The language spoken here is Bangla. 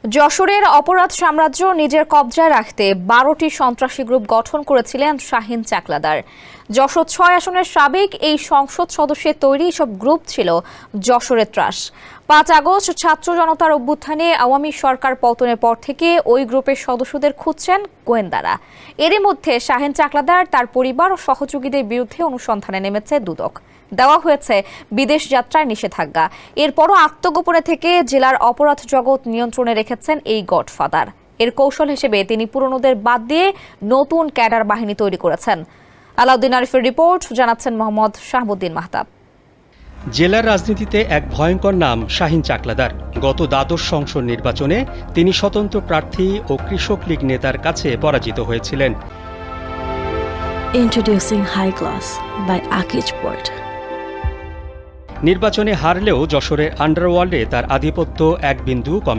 যশোরের অপরাধ সাম্রাজ্য নিজের কবজায় রাখতে ১২টি সন্ত্রাসী গ্রুপ গঠন করেছিলেন শাহীন চাকলাদার। যশোর ৬ আসনের সাবেক এই সংসদ সদস্যের তৈরি সব গ্রুপ ছিল যশোরের ত্রাস। ৫ আগস্ট ছাত্র জনতার অভ্যুত্থানে আওয়ামী সরকার পতনের পর থেকে ওই গ্রুপের সদস্যদের খুঁজছেন গোয়েন্দারা। এরই মধ্যে শাহীন চাকলাদার, তার পরিবার ও সহযোগীদের বিরুদ্ধে অনুসন্ধানে নেমেছে দুদক। দেওয়া হয়েছে বিদেশ যাত্রার নিষেধাজ্ঞা। এরপরও আত্মগোপনে থেকে জেলার অপরাধ জগৎ নিয়ন্ত্রণে রেখেছেন এই গডফাদার। এর কৌশল হিসেবে তিনি পুরনোদের বাদ দিয়ে নতুন ক্যাডার বাহিনী তৈরি করেছেন। আলাউদ্দিন আরিফের রিপোর্ট, জানাচ্ছেন মোহাম্মদ শাহাবুদ্দিন মাহতাব। জেলার রাজনীতিতে এক ভয়ঙ্কর নাম শাহীন চাকলাদার। গত দ্বাদশ সংসদ নির্বাচনে তিনি স্বতন্ত্র প্রার্থী ও কৃষক লীগ নেতার কাছে পরাজিত হয়েছিলেন। Introducing High Gloss by Akij Port. নির্বাচনে হারলেও যশোরের আন্ডারওয়ার্ল্ডে তার আধিপত্য এক বিন্দু কমে